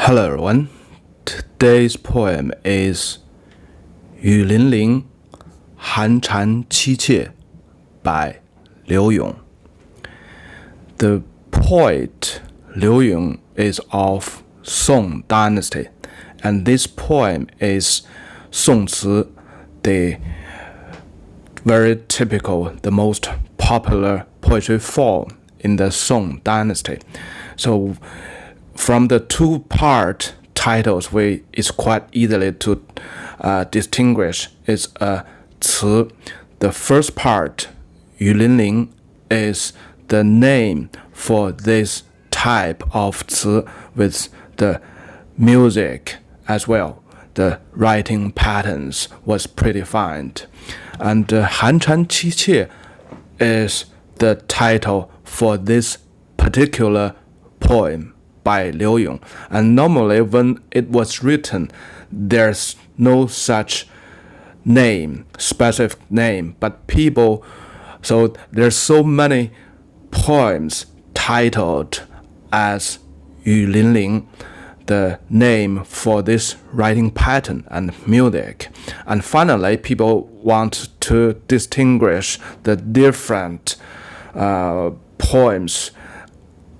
Hello everyone. Today's poem is 雨霖铃寒蝉凄切 by Liu Yong. The poet Liu Yong is of Song dynasty, and this poem is 宋词, the very typical, the most popular poetry form in the Song dynasty. So from the two-part titles, it's quite easily to distinguish. It's a 词. The first part, 雨霖铃, is the name for this type of 词 with the music as well. The writing patterns was predefined. And 寒蝉凄切 is the title for this particular poem by Liu Yong. And normally when it was written, there's no such name, specific name, but so there's so many poems titled as 雨霖铃, the name for this writing pattern and music. And finally, people want to distinguish the different poems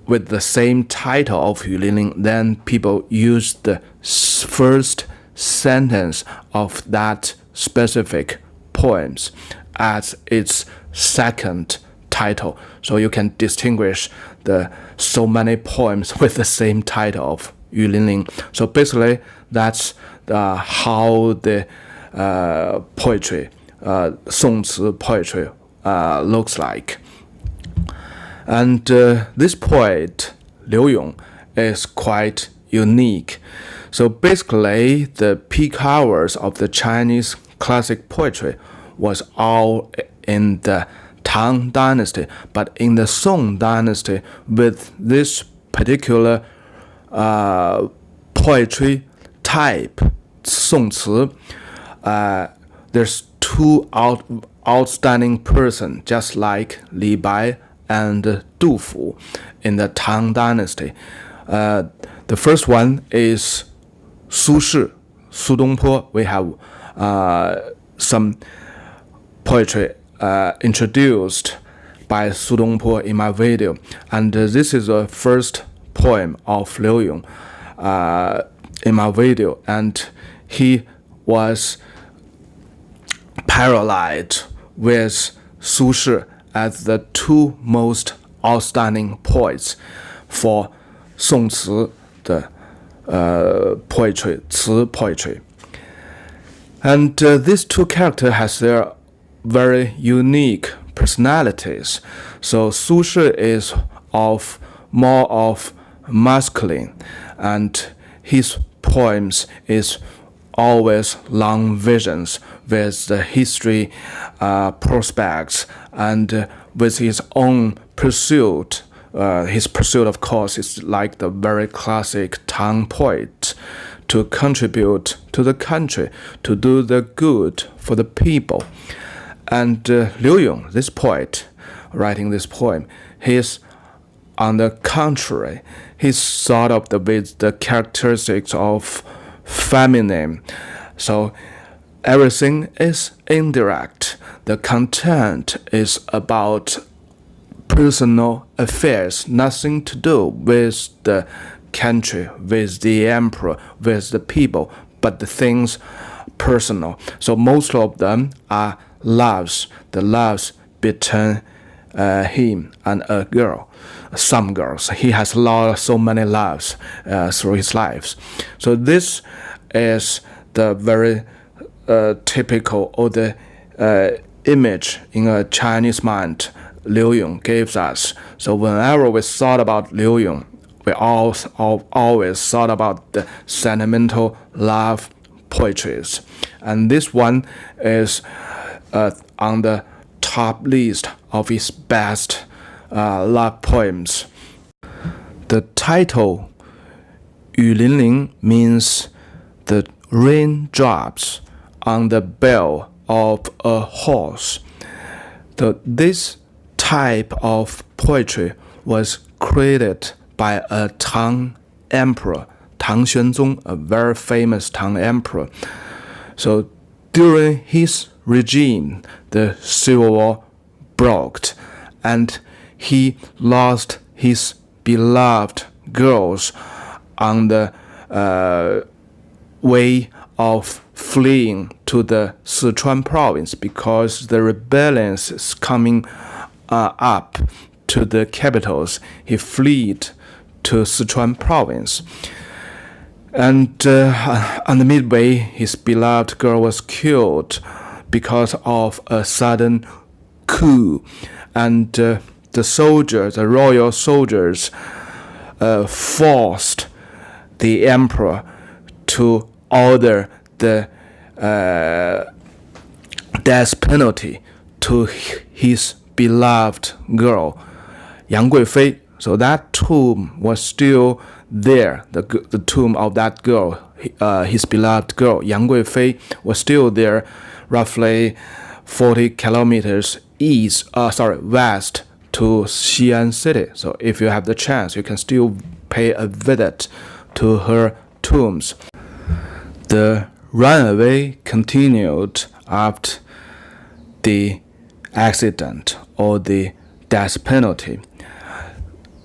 with the same title of 雨霖铃, then people use the first sentence of that specific poems as its second title. So you can distinguish so many poems with the same title of 雨霖铃. So basically, that's how the poetry, 宋词 poetry looks like. And this poet, Liu Yong, is quite unique. So basically, the peak hours of the Chinese classic poetry was all in the Tang dynasty, but in the Song dynasty, with this particular poetry type, 宋词, there's two outstanding persons, just like Li Bai and Du Fu in the Tang dynasty. The first one is Su Shi, Su Dongpo. We have some poetry introduced by Su Dongpo in my video, and this is the first poem of Liu Yong in my video, and he was paralleled with Su Shi as the two most outstanding poets for 宋词 the poetry, 词 poetry. And these two characters has their very unique personalities. So Su Shi is more of masculine, and his poems is always long visions with the history prospects, and with his own pursuit. His pursuit, of course, is like the very classic Tang poet, to contribute to the country, to do the good for the people. And Liu Yong, this poet, writing this poem, he's on the contrary. He's sort of with the characteristics of feminine. So everything is indirect. The content is about personal affairs, nothing to do with the country, with the emperor, with the people, but the things personal. So most of them are loves, the loves between him and a girl. Some girls. He has so many loves through his lives. So this is the very typical, or the image in a Chinese mind Liu Yong gives us. So whenever we thought about Liu Yong, we always thought about the sentimental love poetries. And this one is on the top list of his best love poems. The title 雨霖铃 means the raindrops on the bell of a horse. So this type of poetry was created by a Tang emperor, Tang Xuanzong, a very famous Tang emperor. So during his regime, the civil war broke, and he lost his beloved girls on the way of fleeing to the Sichuan province because the rebellions is coming up to the capitals. He fled to Sichuan province. And on the midway, his beloved girl was killed because of a sudden coup. And the royal soldiers, forced the emperor to order the death penalty to his beloved girl, Yang Guifei. So that tomb was still there. The tomb of that girl, his beloved girl, Yang Guifei, was still there, roughly 40 kilometers west to Xi'an city. So if you have the chance, you can still pay a visit to her tombs. The runaway continued after the accident or the death penalty.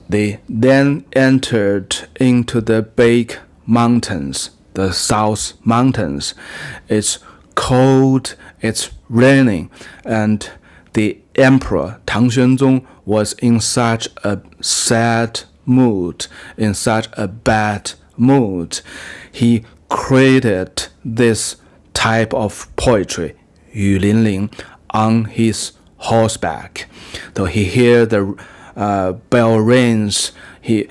They then entered into the big mountains, the South Mountains. It's cold, it's raining, and the emperor Tang Xuanzong was in such a sad mood, in such a bad mood. He created this type of poetry, Yu Lin Ling, on his horseback. Though he heard the bell rings, he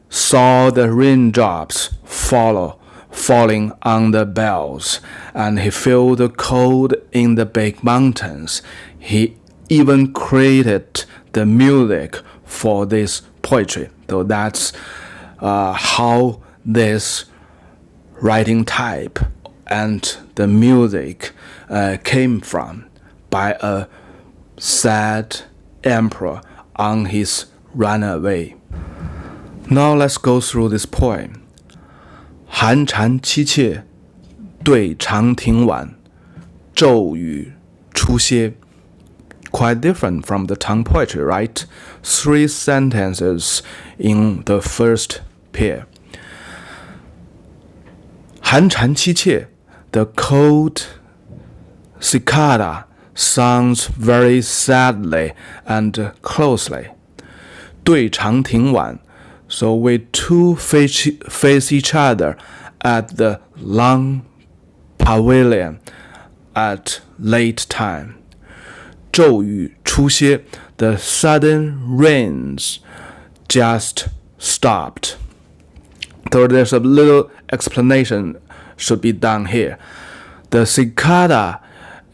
saw the raindrops falling on the bells, and he felt the cold in the big mountains. He even created the music for this poetry. So that's how this writing type and the music came from, by a sad emperor on his runaway. Now let's go through this poem. 寒蝉凄切，对长亭晚，骤雨初歇. Quite different from the Tang poetry, right? 3 sentences in the first pair. 寒蝉凄切, the cold cicada sounds very sadly and closely. 对长亭晚, so we two face each other at the long pavilion at late time. 骤雨初歇, the sudden rains just stopped. So there's a little explanation should be done here. The cicada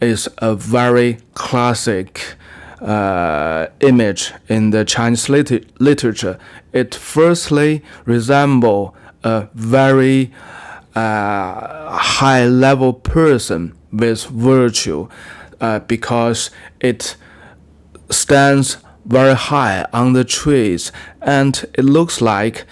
is a very classic image in the Chinese literature. It firstly resembles a very high-level person with virtue, because it stands very high on the trees, and it looks like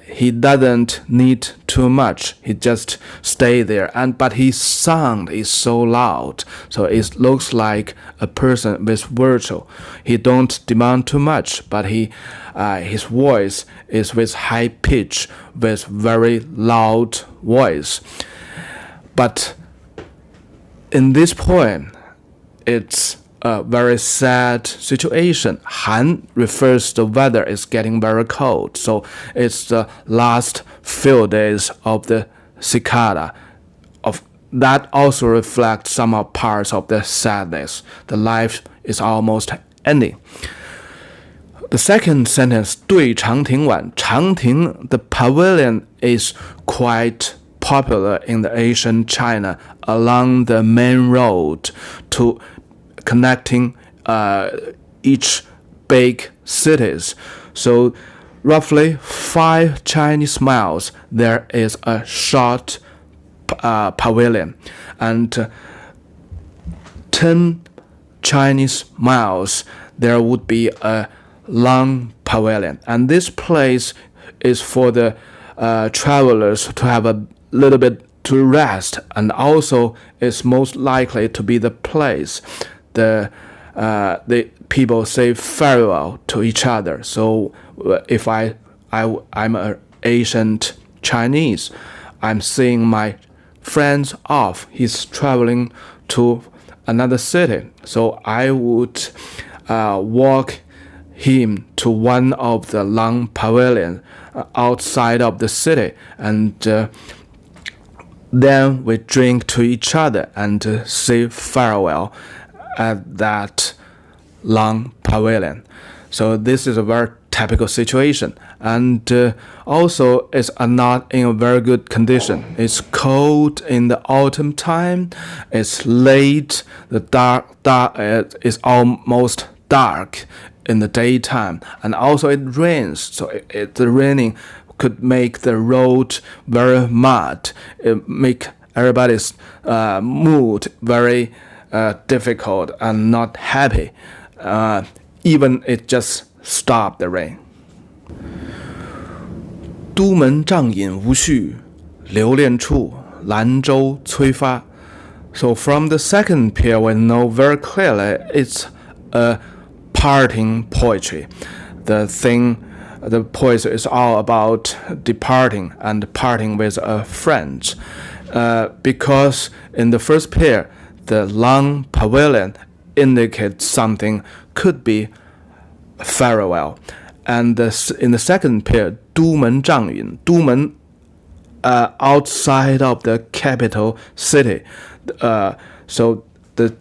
he doesn't need too much. He just stay there, but his sound is so loud, so it looks like a person with virtue. He don't demand too much, but his voice is with high pitch, with very loud voice. But in this poem, it's a very sad situation. Han refers to the weather is getting very cold, so it's the last few days of the cicada. That also reflects some parts of the sadness. The life is almost ending. The second sentence, 对长亭晚. Changting, the pavilion, is quite popular in the ancient China along the main road to connecting each big cities. So roughly 5 Chinese miles there is a short pavilion, and 10 Chinese miles there would be a long pavilion, and this place is for the travelers to have a little bit to rest, and also it's most likely to be the place the people say farewell to each other. So if I'm an ancient Chinese, I'm seeing my friends off. He's traveling to another city, so I would walk him to one of the long pavilions outside of the city, and then we drink to each other and say farewell at that long pavilion. So this is a very typical situation, and also it's not in a very good condition. It's cold in the autumn time. It's late. The dark it's almost dark in the daytime, and also it rains. So the raining could make the road very mud. It make everybody's mood very difficult and not happy. Even it just stopped the rain. 都门帐饮无绪，留恋处，兰舟催发. So from the second pair, we know very clearly it's a parting poetry. The poetry is all about departing and parting with a friend. Because in the first pair, the long pavilion indicates something could be farewell. And in the second pair, 都门帐饮, 都门 outside of the capital city. So the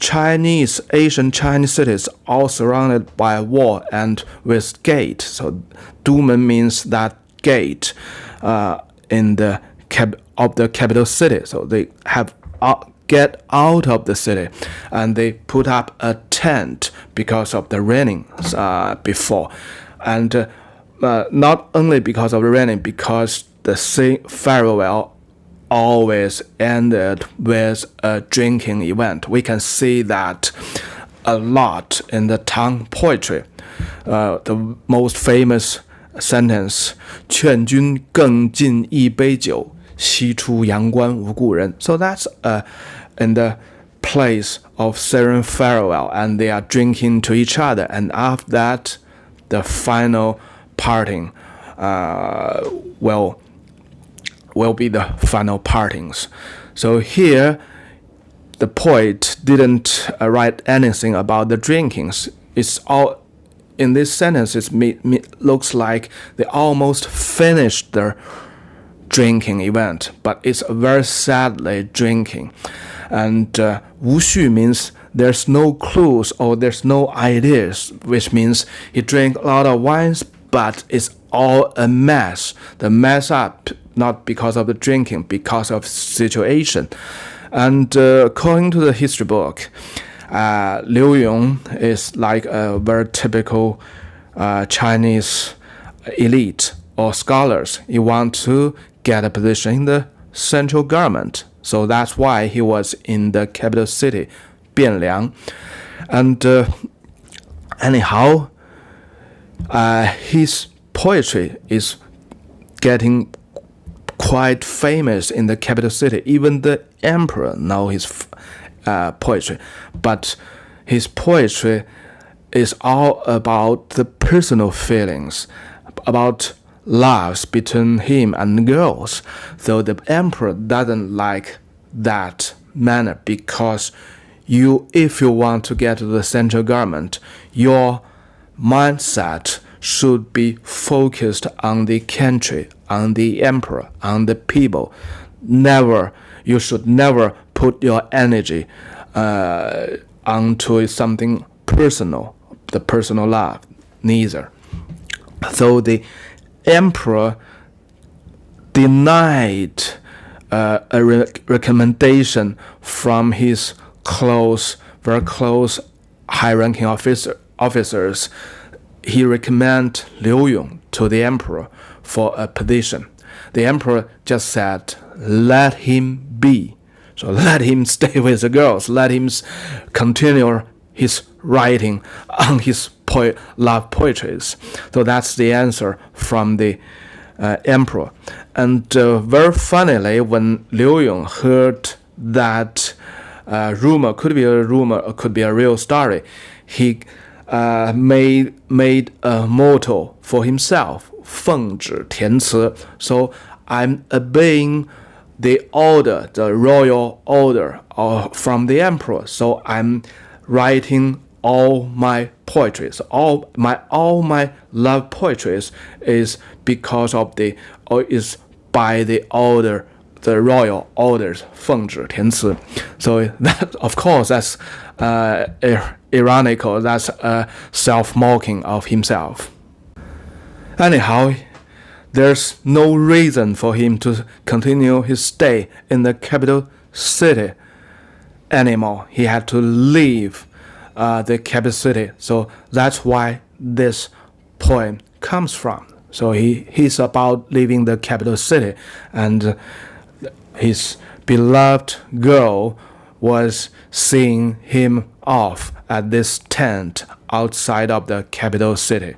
ancient Chinese cities all surrounded by a wall and with gate. So 都门 means that gate in the capital city. So they have get out of the city, and they put up a tent because of the raining before, and not only because of the raining, because the farewell always ended with a drinking event. We can see that a lot in the Tang poetry. The most famous sentence, 劝君更尽一杯酒，西出阳关无故人. So that's in the place of saying farewell, and they are drinking to each other, and after that, the final parting will be the final partings. So here, the poet didn't write anything about the drinkings. It's all in this sentence. It looks like they almost finished their drinking event, but it's very sadly drinking. And 无序 means there's no clues or there's no ideas, which means he drank a lot of wines, but it's all a mess. The mess up, not because of the drinking, because of situation. And according to the history book, Liu Yong is like a very typical Chinese elite or scholars. He want to get a position in the central government. So that's why he was in the capital city, Bianliang. And anyhow, his poetry is getting quite famous in the capital city. Even the emperor knows his poetry. But his poetry is all about the personal feelings, about loves between him and girls. So the emperor doesn't like that manner, because if you want to get to the central government, your mindset should be focused on the country, on the emperor, on the people. You should never put your energy onto something personal, the personal love, neither. So the emperor denied a recommendation from his very close high-ranking officers. He recommended Liu Yong to the emperor for a position. The emperor just said, let him be. So let him stay with the girls. Let him continue his writing on his love poetries. So that's the answer from the emperor. And very funnily, when Liu Yong heard that rumor, could be a rumor or could be a real story, he made a motto for himself, 奉旨填词. So I'm obeying the order, the royal order from the emperor. So I'm writing all my poetry. So all my love poetry is because of is by the order, the royal orders, 奉旨填词. So that, of course, that's ironical. That's self-mocking of himself. Anyhow, there's no reason for him to continue his stay in the capital city anymore. He had to leave the capital city. So that's why this poem comes from. So he's about leaving the capital city, and his beloved girl was seeing him off at this tent outside of the capital city.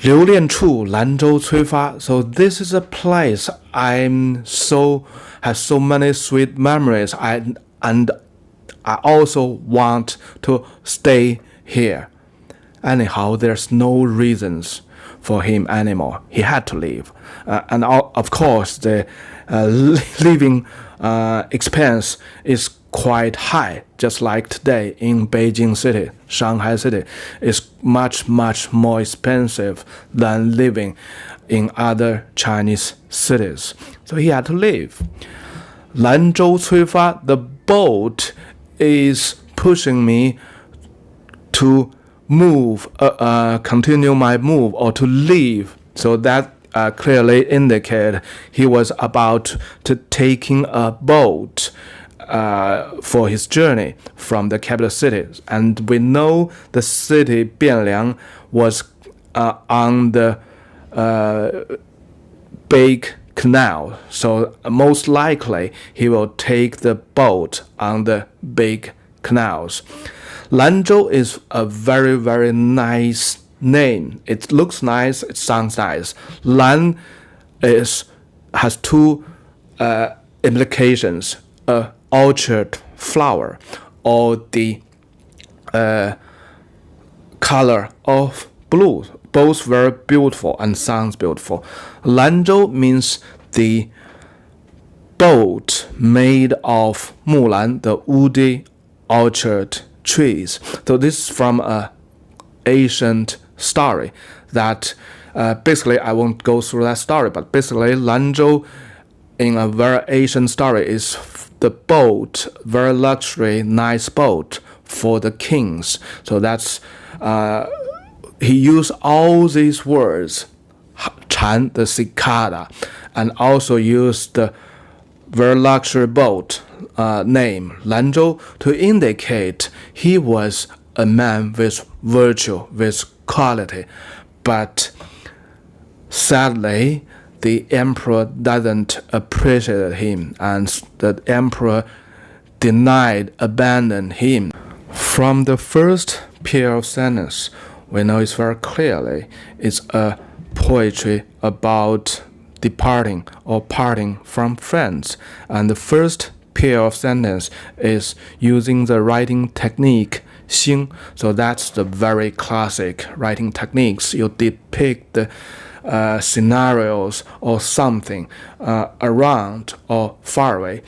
留恋处，兰舟催发. So this is a place have so many sweet memories, and I also want to stay here. Anyhow, there's no reasons for him anymore. He had to leave, and of course the living expense is quite high, just like today in Beijing city. Shanghai city is much more expensive than living in other Chinese cities. So he had to leave. 兰舟催发, the boat is pushing me to move, continue my move, or to leave. So that clearly indicate he was about to taking a boat for his journey from the capital city. And we know the city Bianliang was on the big canal. So most likely he will take the boat on the big canals. Lanzhou is a very nice name. It looks nice, it sounds nice. Lan has two implications: orchard flower, or the color of blue. Both very beautiful and sounds beautiful. Lanzhou means the boat made of mulan, the woody orchard trees. So this is from a ancient story that basically, I won't go through that story, but basically Lanzhou in a very ancient story is the boat, very luxury, nice boat for the kings. So that's he used all these words, 蝉, the cicada, and also used the very luxury boat name, Lanzhou, to indicate he was a man with virtue, with quality. But sadly, the emperor doesn't appreciate him, and the emperor abandoned him. From the first pair of sentences, we know it's very clearly it's a poetry about departing or parting from friends. And the first pair of sentences is using the writing technique 兴. So that's the very classic writing techniques. You depict the scenarios or something around or far away.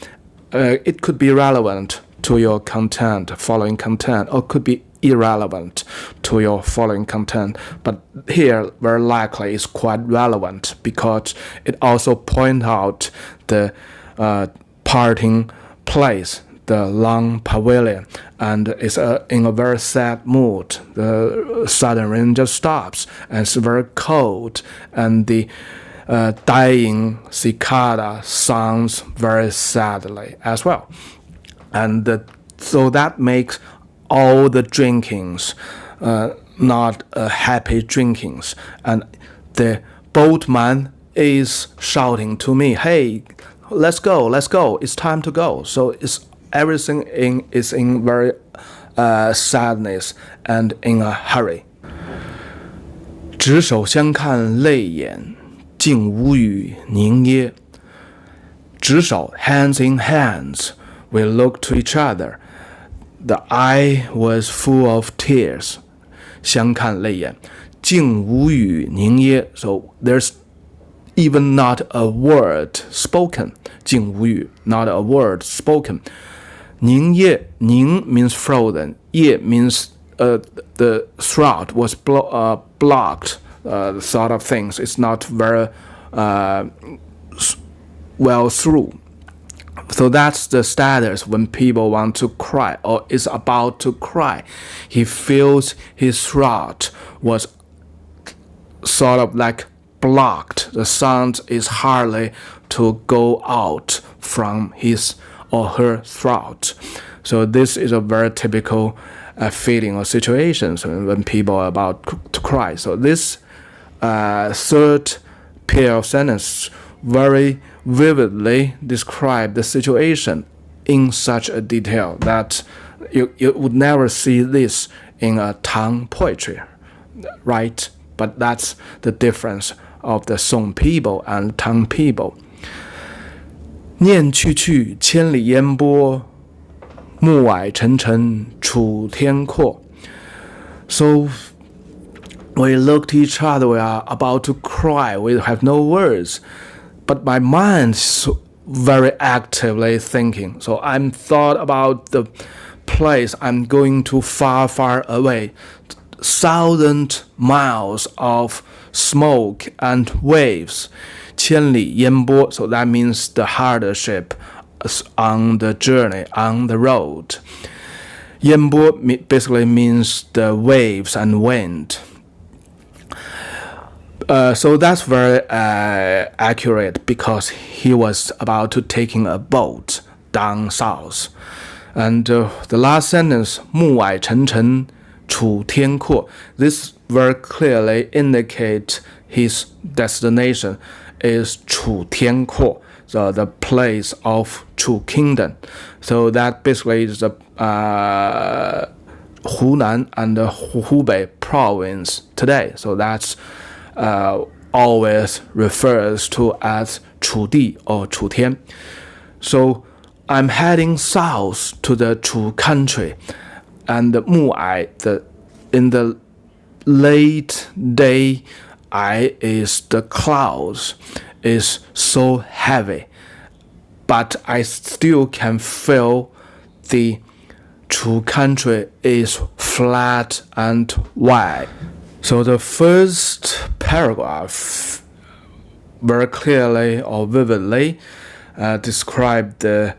It could be relevant to your content, following content, or could be irrelevant to your following content. But here, very likely, is quite relevant because it also points out the parting place, the long pavilion, and it's in a very sad mood. The sudden rain just stops, and it's very cold, and the dying cicada sounds very sadly as well. And so that makes all the drinkings not happy drinkings. And the boatman is shouting to me, hey, let's go, it's time to go. So everything is in very sadness and in a hurry. 执手相看泪眼，竟无语凝噎。执手 hands in hands, we looked to each other. The eye was full of tears. 相看泪眼，竟无语凝噎。So there's even not a word spoken. 竟无语 not a word spoken. 凝噎 凝 means frozen. 噎 means the throat was blocked. Sort of things. It's not very well through. So that's the status when people want to cry or is about to cry. He feels his throat was sort of like blocked. The sound is hardly to go out from his or her throat. So this is a very typical feeling or situation when people are about to cry. So this third pair of sentences very vividly describe the situation in such a detail that you would never see this in a Tang poetry, right? But that's the difference of the Song people and Tang people. 念去去，千里烟波，暮霭沉沉，楚天阔。So we look to each other, we are about to cry, we have no words. But my mind is very actively thinking. So I'm thought about the place I'm going to far, far away. 1,000 miles of smoke and waves. 千里烟波, so that means the hardship on the journey, on the road. 烟波 basically means the waves and wind. So that's very accurate because he was about to taking a boat down south. And the last sentence, 暮霭沉沉，楚天阔. This very clearly indicates his destination is 楚天阔, so the place of Chu Kingdom. So that basically is the Hunan and the Hubei province today. So that's always refers to as 楚地 or 楚天. So I'm heading south to the Chu country, and the 暮霭, in the late day, is the clouds is so heavy, but I still can feel the Chu country is flat and wide. So the first paragraph very clearly or vividly describe the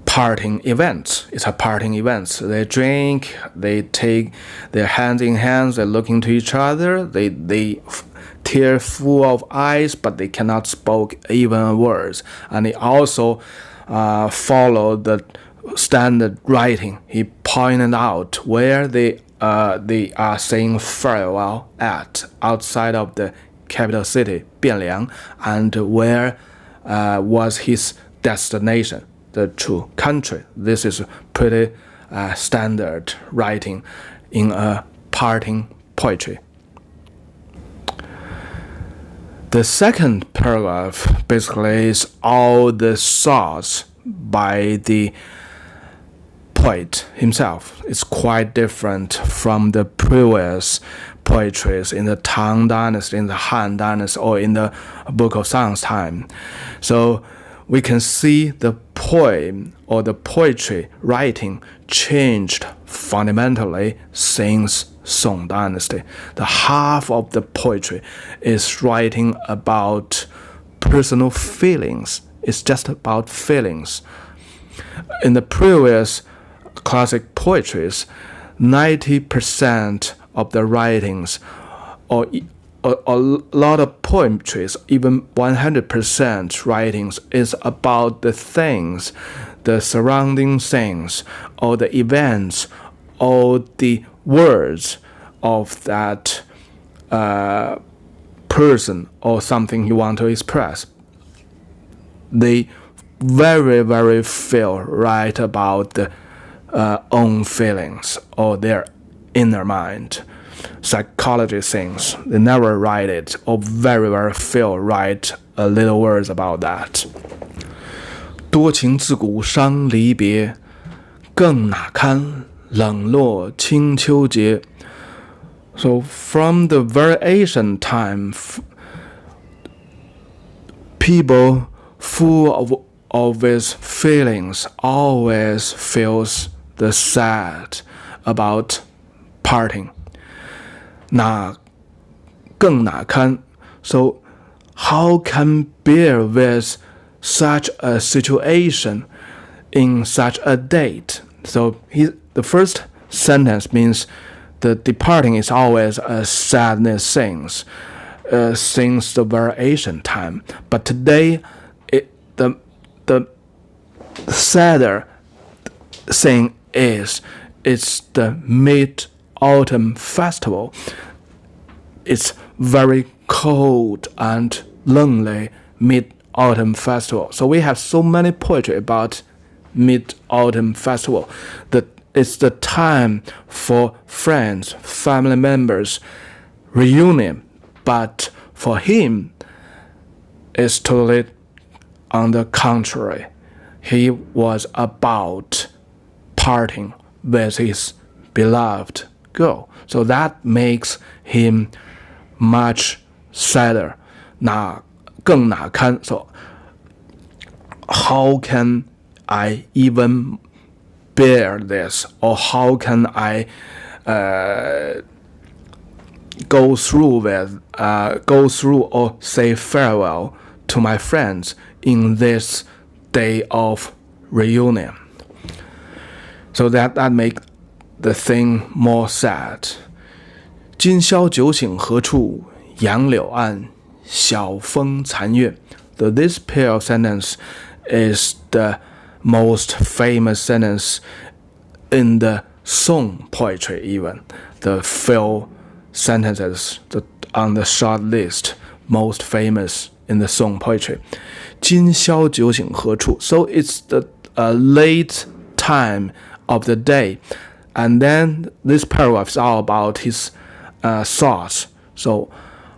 parting events. It's a parting event. They drink, they take their hands in hands, they're looking to each other, they tear full of eyes, but they cannot speak even words. And they also follow the standard writing. He pointed out where they are saying farewell at outside of the capital city, Bianliang, and where was his destination, the Chu country. This is pretty standard writing in a parting poetry. The second paragraph basically is all the thoughts by the poet himself. It's quite different from the previous poetries in the Tang Dynasty, in the Han Dynasty, or in the Book of Songs time. So we can see the poem or the poetry writing changed fundamentally since Song Dynasty. The half of the poetry is writing about personal feelings. It's just about feelings. In the previous classic poetries, 90% of the writings, or a lot of poetries, even 100% writings, is about the things, the surrounding things, or the events, or the words of that person or something you want to express. They very, very feel right about the own feelings or their inner mind. psychology things. They never write it, or very, very few write a little words about that. 多情自古伤离别，更哪堪冷落清秋节. So from the very ancient time, people full of his feelings always feels the sad about parting. 更哪堪. So how can bear with such a situation in such a date? So the first sentence means the departing is always a sadness thing since the very ancient time. But today, the sadder thing is it's the Mid-Autumn Festival. It's very cold and lonely Mid-Autumn Festival. So we have so many poetry about Mid-Autumn Festival. It's the time for friends, family members, reunion. But for him, it's totally on the contrary. He was about parting with his beloved girl. So that makes him much sadder. 更哪堪. So how can I even bear this, or how can I go through or say farewell to my friends in this day of reunion? So that make the thing more sad. 今宵酒醒何处？杨柳岸，晓风残月. So this pair of sentence is the most famous sentence in the song poetry even. The few sentences on the short list most famous in the song poetry. 今宵酒醒何处? So it's the late time of the day. And then this paragraph is all about his thoughts. So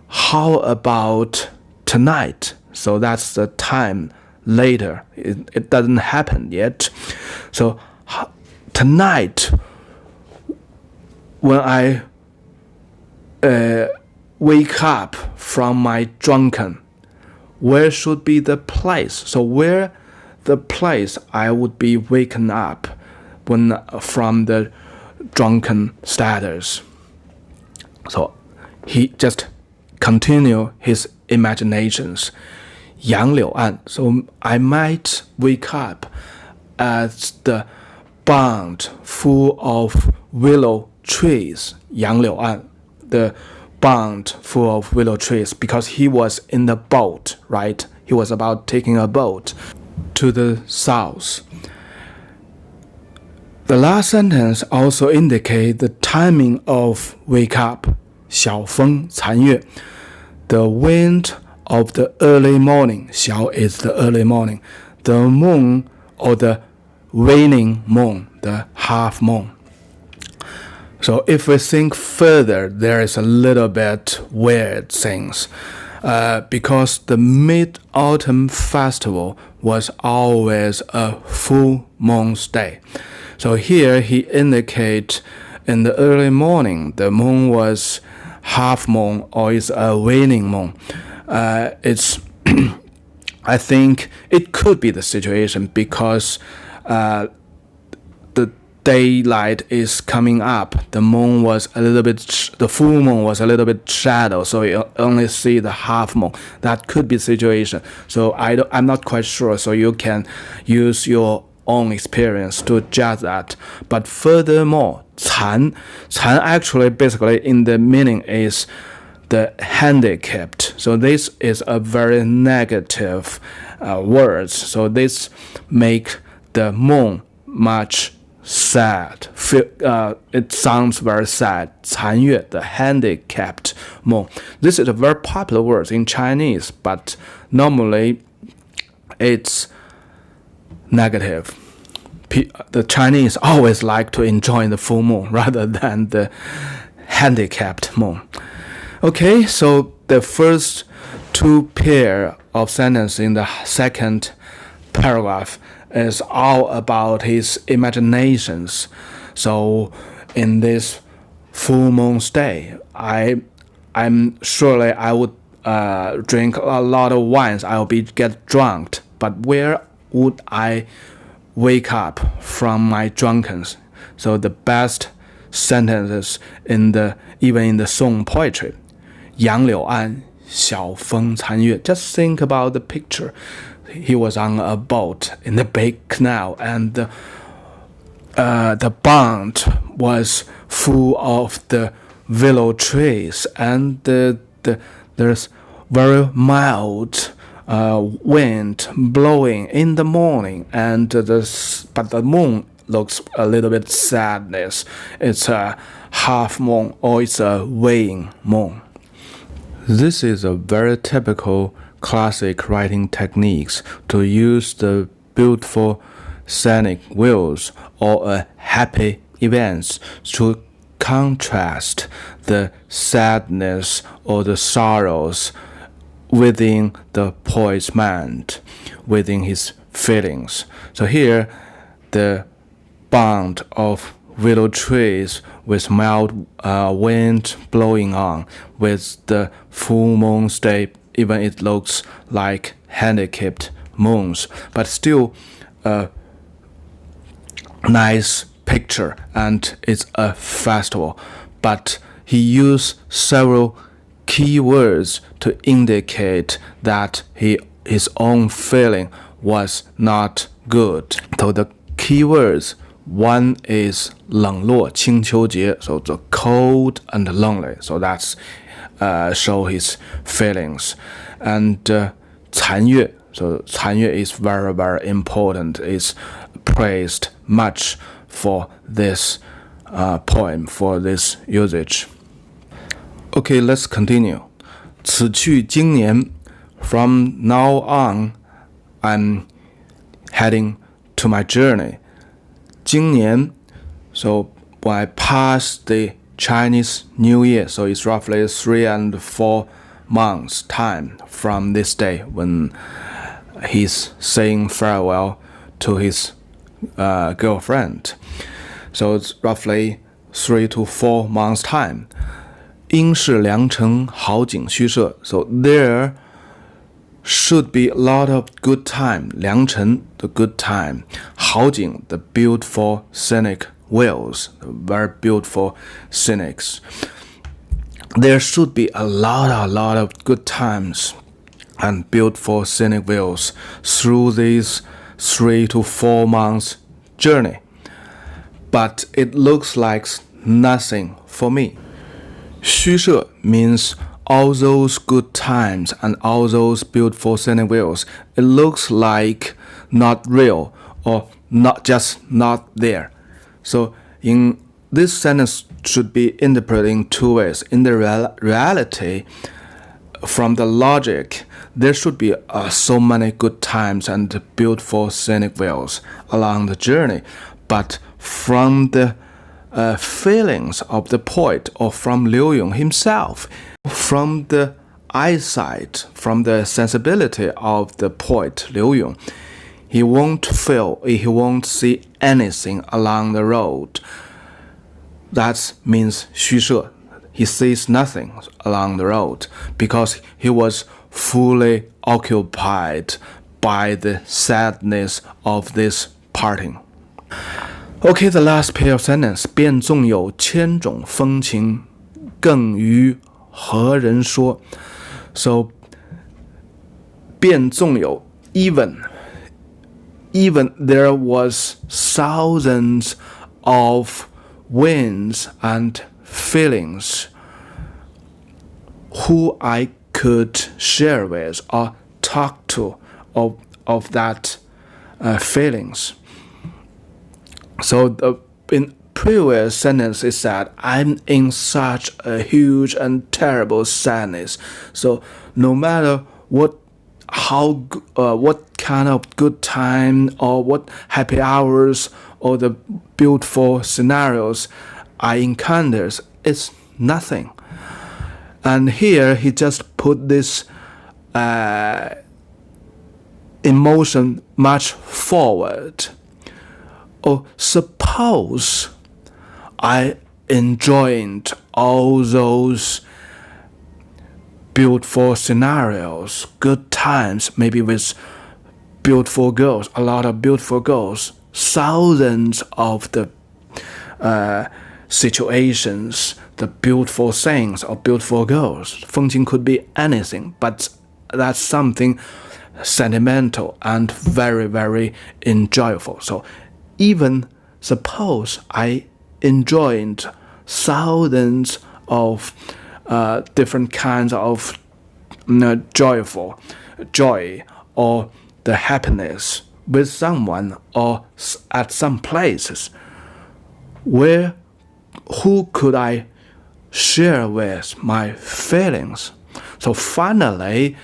how about tonight? So that's the time later. It doesn't happen yet. So tonight, when I wake up from my drunken, where should be the place? So where the place I would be waken up when from the drunken status. So he just continue his imaginations. 杨柳岸. So I might wake up at the bund full of willow trees. 杨柳岸. The bund full of willow trees, because he was in the boat, right? He was about taking a boat to the south. The last sentence also indicates the timing of wake up. 晓风残月. The wind of the early morning. 晓 is the early morning. The moon, or the waning moon, the half moon. So if we think further, there is a little bit weird things. Because the Mid-Autumn Festival was always a full moon's day. So here he indicates in the early morning, the moon was half moon, or is a waning moon. It's I think it could be the situation because the daylight is coming up. The moon was a little bit, the full moon was a little bit shadow, so you only see the half moon. That could be the situation. So I'm not quite sure. So you can use your own experience to judge that. But furthermore, 残 actually basically in the meaning is the handicapped. So this is a very negative words. So this make the moon much sad. It sounds very sad. 残月, the handicapped moon. This is a very popular word in Chinese, but normally it's negative. The Chinese always like to enjoy the full moon rather than the handicapped moon. Okay, so the first two pair of sentences in the second paragraph is all about his imaginations. So in this full moon's day, I'm surely I would drink a lot of wines. I'll get drunk. But where would I wake up from my drunkenness? So the best sentences even in the song poetry. 杨柳岸，晓风残月. Just think about the picture. He was on a boat in the big canal, and the bund was full of the willow trees, and there's very mild wind blowing in the morning, and but the moon looks a little bit sadness. It's a half moon or it's a waning moon. This is a very typical classic writing techniques to use the beautiful scenic views or happy events to contrast the sadness or the sorrows within the poet's mind, within his feelings. So here, the bund of willow trees with mild wind blowing on, with the full moon's day, even it looks like handicapped moons, but still a nice picture, and it's a festival. But he used several key words to indicate that his own feeling was not good. So the key words, one is 冷落清秋节, so the cold and lonely, so that's show his feelings. And 残月, so 残月 is very, very important, is praised much for this poem, for this usage. Okay, let's continue. 此去经年, from now on, I'm heading to my journey. 经年, so when I pass the Chinese New Year, so it's roughly 3 and 4 months time from this day when he's saying farewell to his girlfriend. So it's roughly 3 to 4 months time. 应是良辰好景虚设, so there should be a lot of good time. 良辰, the good time. 好景, the beautiful scenic views, the very beautiful scenics. There should be a lot of good times and beautiful scenic views through these 3 to 4 months journey. But it looks like nothing for me. 虚设 means all those good times and all those beautiful scenic views. It looks like not real or not there. So in this sentence should be interpreted in two ways. In the reality, from the logic, there should be so many good times and beautiful scenic views along the journey. But from the feelings of the poet or from Liu Yong himself, from the eyesight, from the sensibility of the poet Liu Yong, he won't see anything along the road. That means 虚设. He sees nothing along the road because he was fully occupied by the sadness of this parting. Okay, the last pair of sentences. 便纵有千种风情，更与何人说? So, 便纵有 even there was thousands of winds and feelings who I could share with or talk to of that feelings. So in previous sentence it said, I'm in such a huge and terrible sadness. So no matter what kind of good time or what happy hours or the beautiful scenarios I encounter, it's nothing. And here he just put this emotion much forward. Oh, suppose I enjoyed all those beautiful scenarios, good times, maybe with beautiful girls, a lot of beautiful girls, thousands of the situations, the beautiful things or beautiful girls. 风景 could be anything, but that's something sentimental and very, very enjoyable. So even suppose I enjoyed thousands of different kinds of joy or the happiness with someone or at some places, who could I share with my feelings? So finally,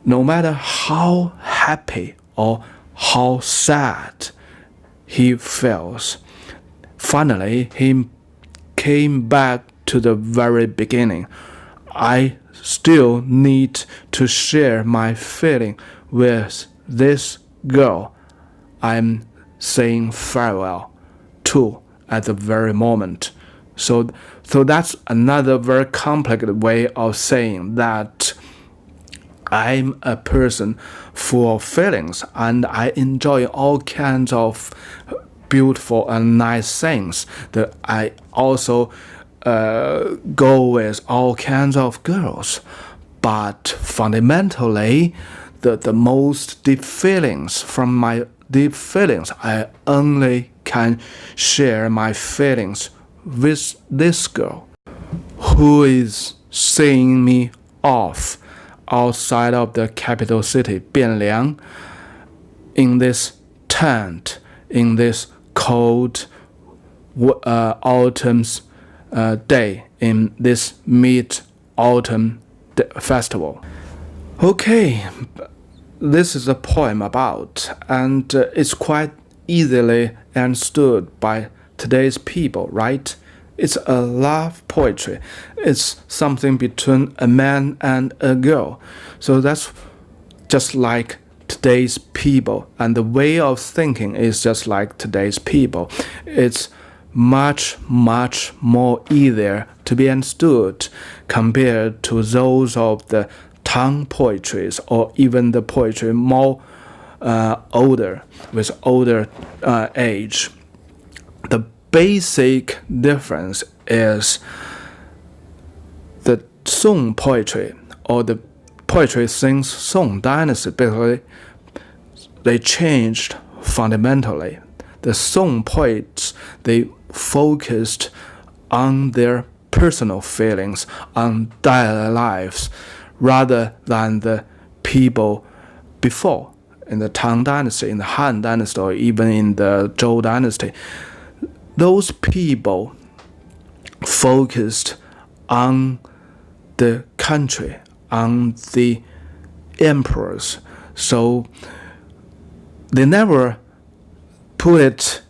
no matter how happy or how sad he feels, finally he came back to the very beginning. I still need to share my feeling with this girl I'm saying farewell to at the very moment. So that's another very complicated way of saying that I'm a person full of feelings and I enjoy all kinds of beautiful and nice things. That I also go with all kinds of girls. But fundamentally, the most deep feelings, from my deep feelings, I only can share my feelings with this girl who is seeing me off outside of the capital city, Bianliang, in this tent, in this cold autumn's day, in this mid-autumn festival. Okay, this is a poem about, and it's quite easily understood by today's people, right? It's a love poetry. It's something between a man and a girl. So that's just like today's people, and the way of thinking is just like today's people. It's much, much more easier to be understood compared to those of the Tang poetries, or even the poetry more older, with older age. The basic difference is the Song poetry, or the poetry since Song dynasty, basically they changed fundamentally. The Song poets, they focused on their personal feelings, on daily lives, rather than the people before, in the Tang dynasty, in the Han dynasty, or even in the Zhou dynasty. Those people focused on the country, on the emperors. So they never put it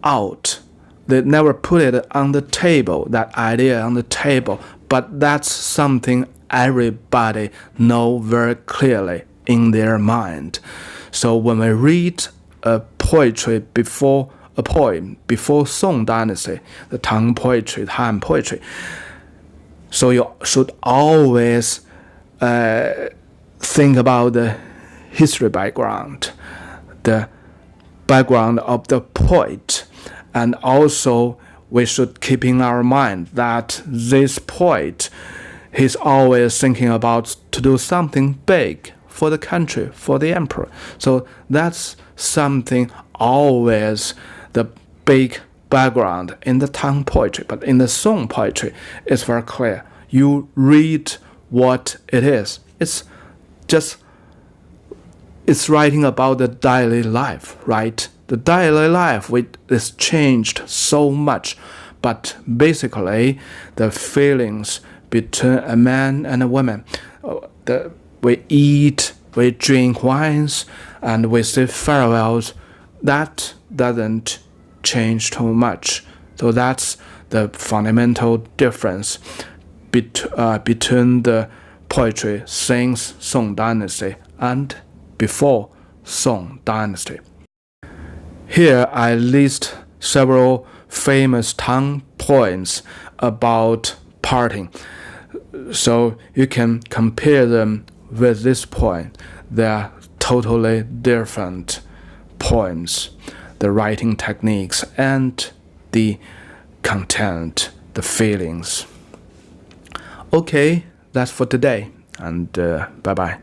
out. They never put it on the table, that idea on the table. But that's something everybody know very clearly in their mind. So when we read a poetry before a poem, before Song dynasty, the Tang poetry, the Han poetry, so you should always think about the history background, the background of the poet, and also we should keep in our mind that this poet, he's always thinking about to do something big for the country, for the emperor. So that's something always the big background in the Tang poetry. But in the Song poetry, it's very clear. You read what it is. It's writing about the daily life, right? The daily life is changed so much, but basically the feelings between a man and a woman, we eat, we drink wines, and we say farewells, that doesn't change too much. So that's the fundamental difference between the poetry since Song Dynasty and before Song Dynasty. Here I list several famous tongue poems about parting, so you can compare them with this poem. They are totally different poems, the writing techniques and the content, the feelings. Okay, that's for today, and bye-bye.